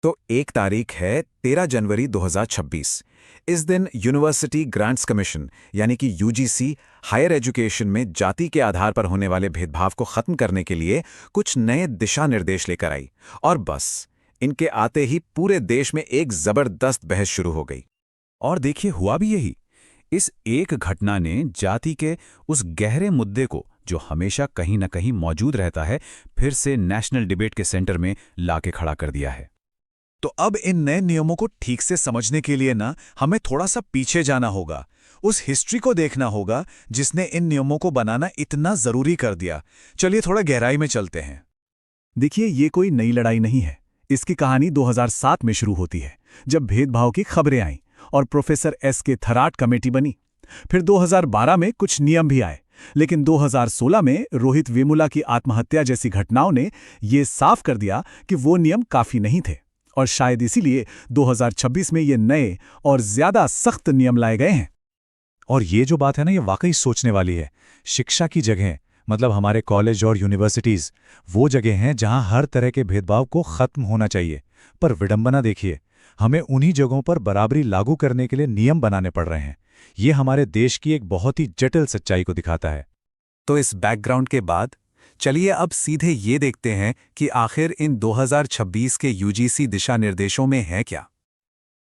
तो एक तारीख है 13 जनवरी 2026। इस दिन यूनिवर्सिटी ग्रांट्स कमीशन यानी कि यूजीसी हायर एजुकेशन में जाति के आधार पर होने वाले भेदभाव को खत्म करने के लिए कुछ नए दिशा निर्देश लेकर आई। और बस इनके आते ही पूरे देश में एक जबरदस्त बहस शुरू हो गई। और देखिए हुआ भी यही। इस एक घटना ने जाति के उस गहरे मुद्दे को, जो हमेशा कहीं न कहीं मौजूद रहता है, फिर से नेशनल डिबेट के सेंटर में लाके खड़ा कर दिया है। तो अब इन नए नियमों को ठीक से समझने के लिए ना हमें थोड़ा सा पीछे जाना होगा, उस हिस्ट्री को देखना होगा जिसने इन नियमों को बनाना इतना जरूरी कर दिया। चलिए थोड़ा गहराई में चलते हैं। देखिए, ये कोई नई लड़ाई नहीं है। इसकी कहानी 2007 में शुरू होती है, जब भेदभाव की खबरें आईं और प्रोफेसर S.K. थराट कमेटी बनी। फिर 2012 में कुछ नियम भी आए, लेकिन 2016 में रोहित वेमुला की आत्महत्या जैसी घटनाओं ने ये साफ कर दिया कि वो नियम काफी नहीं थे। और शायद इसीलिए 2026 में ये नए और ज्यादा सख्त नियम लाए गए हैं। और ये जो बात है ना, ये वाकई सोचने वाली है। शिक्षा की जगह, मतलब हमारे कॉलेज और यूनिवर्सिटीज, वो जगह हैं जहां हर तरह के भेदभाव को खत्म होना चाहिए। पर विडंबना देखिए, हमें उन्हीं जगहों पर बराबरी लागू करने के लिए नियम बनाने पड़ रहे हैं। ये हमारे देश की एक बहुत ही जटिल सच्चाई को दिखाता है। तो इस बैकग्राउंड के बाद चलिए अब सीधे ये देखते हैं कि आखिर इन 2026 के यूजीसी दिशा निर्देशों में है क्या।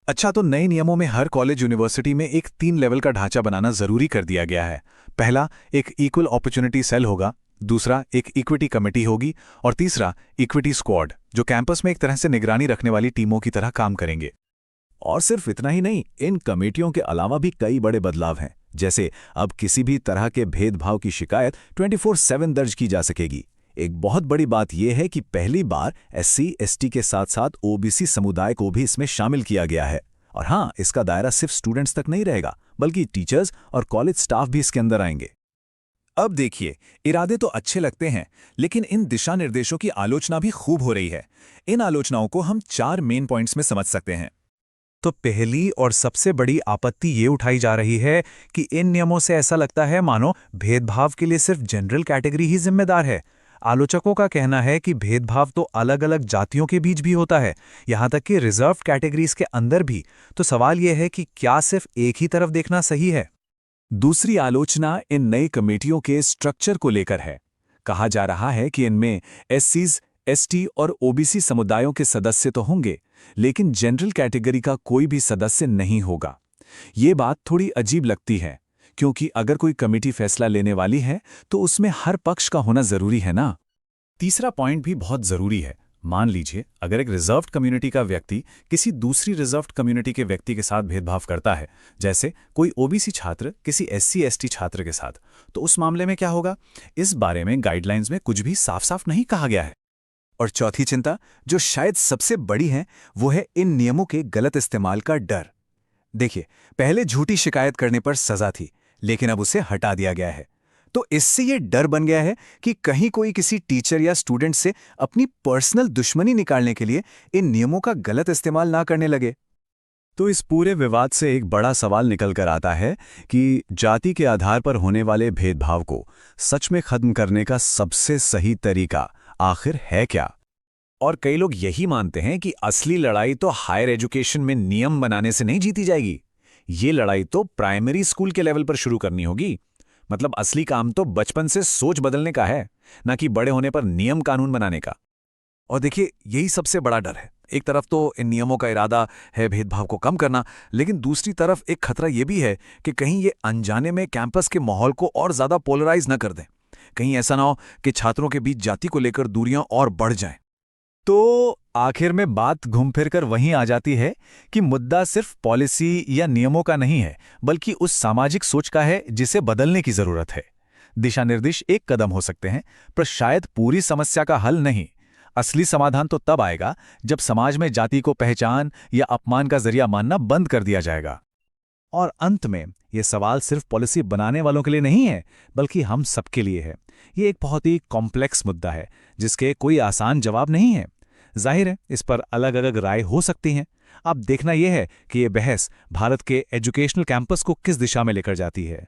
अच्छा, तो नए नियमों में हर कॉलेज यूनिवर्सिटी में एक 3 लेवल का ढांचा बनाना जरूरी कर दिया गया है। पहला, एक इक्वल अपॉर्चुनिटी सेल होगा। दूसरा, एक इक्विटी कमेटी होगी। और तीसरा, इक्विटी स्क्वाड, जो कैंपस में एक तरह से निगरानी रखने वाली टीमों की तरह काम करेंगे। और सिर्फ इतना ही नहीं, इन कमेटियों के अलावा भी कई बड़े बदलाव हैं। जैसे अब किसी भी तरह के भेदभाव की शिकायत 24/7 दर्ज की जा सकेगी। एक बहुत बड़ी बात यह है कि पहली बार SC/ST के साथ साथ OBC समुदाय को भी इसमें शामिल किया गया है। और हाँ, इसका दायरा सिर्फ स्टूडेंट्स तक नहीं रहेगा, बल्कि टीचर्स और कॉलेज स्टाफ भी इसके अंदर आएंगे। अब देखिए, इरादे तो अच्छे लगते हैं, लेकिन इन दिशा निर्देशों की आलोचना भी खूब हो रही है। इन आलोचनाओं को हम 4 मेन पॉइंट्स में समझ सकते हैं। तो पहली और सबसे बड़ी आपत्ति ये उठाई जा रही है कि इन नियमों से ऐसा लगता है मानो भेदभाव के लिए सिर्फ जनरल कैटेगरी ही जिम्मेदार है। आलोचकों का कहना है कि भेदभाव तो अलग अलग जातियों के बीच भी होता है, यहाँ तक कि रिजर्व कैटेगरीज के अंदर भी। तो सवाल यह है कि क्या सिर्फ एक ही तरफ देखना सही है? दूसरी आलोचना इन नई कमेटियों के स्ट्रक्चर को लेकर है। कहा जा रहा है कि इनमें SCs, ST और OBC समुदायों के सदस्य तो होंगे, लेकिन जनरल कैटेगरी का कोई भी सदस्य नहीं होगा। ये बात थोड़ी अजीब लगती है, क्योंकि अगर कोई कमेटी फैसला लेने वाली है तो उसमें हर पक्ष का होना जरूरी है ना। तीसरा पॉइंट भी बहुत जरूरी है। मान लीजिए, अगर एक रिजर्व्ड कम्युनिटी का व्यक्ति किसी दूसरी रिजर्व्ड कम्युनिटी के व्यक्ति के साथ भेदभाव करता है, जैसे कोई OBC छात्र किसी SC/ST छात्र के साथ, तो उस मामले में क्या होगा? इस बारे में गाइडलाइंस में कुछ भी साफ साफ नहीं कहा गया है। और चौथी चिंता, जो शायद सबसे बड़ी है, वो है इन नियमों के गलत इस्तेमाल का डर। देखिए, पहले झूठी शिकायत करने पर सजा थी, लेकिन अब उसे हटा दिया गया है। तो इससे ये डर बन गया है कि कहीं कोई किसी टीचर या स्टूडेंट से अपनी पर्सनल दुश्मनी निकालने के लिए इन नियमों का गलत इस्तेमाल ना करने लगे। तो इस पूरे विवाद से एक बड़ा सवाल निकल कर आता है कि जाति के आधार पर होने वाले भेदभाव को सच में खत्म करने का सबसे सही तरीका आखिर है क्या? और कई लोग यही मानते हैं कि असली लड़ाई तो हायर एजुकेशन में नियम बनाने से नहीं जीती जाएगी। ये लड़ाई तो प्राइमरी स्कूल के लेवल पर शुरू करनी होगी। मतलब असली काम तो बचपन से सोच बदलने का है, ना कि बड़े होने पर नियम कानून बनाने का। और देखिए, यही सबसे बड़ा डर है। एक तरफ तो इन नियमों का इरादा है भेदभाव को कम करना, लेकिन दूसरी तरफ एक खतरा यह भी है कि कहीं ये अनजाने में कैंपस के माहौल को और ज्यादा पोलराइज न कर दें। कहीं ऐसा ना हो कि छात्रों के बीच जाति को लेकर दूरियां और बढ़ जाएं। तो आखिर में बात घूम फिर कर वहीं आ जाती है कि मुद्दा सिर्फ पॉलिसी या नियमों का नहीं है, बल्कि उस सामाजिक सोच का है जिसे बदलने की जरूरत है। दिशा निर्देश एक कदम हो सकते हैं, पर शायद पूरी समस्या का हल नहीं। असली समाधान तो तब आएगा जब समाज में जाति को पहचान या अपमान का जरिया मानना बंद कर दिया जाएगा। और अंत में ये सवाल सिर्फ पॉलिसी बनाने वालों के लिए नहीं है, बल्कि हम सबके लिए है। ये एक बहुत ही कॉम्प्लेक्स मुद्दा है जिसके कोई आसान जवाब नहीं है। जाहिर है, इस पर अलग अलग राय हो सकती हैं। अब देखना यह है कि ये बहस भारत के एजुकेशनल कैंपस को किस दिशा में लेकर जाती है।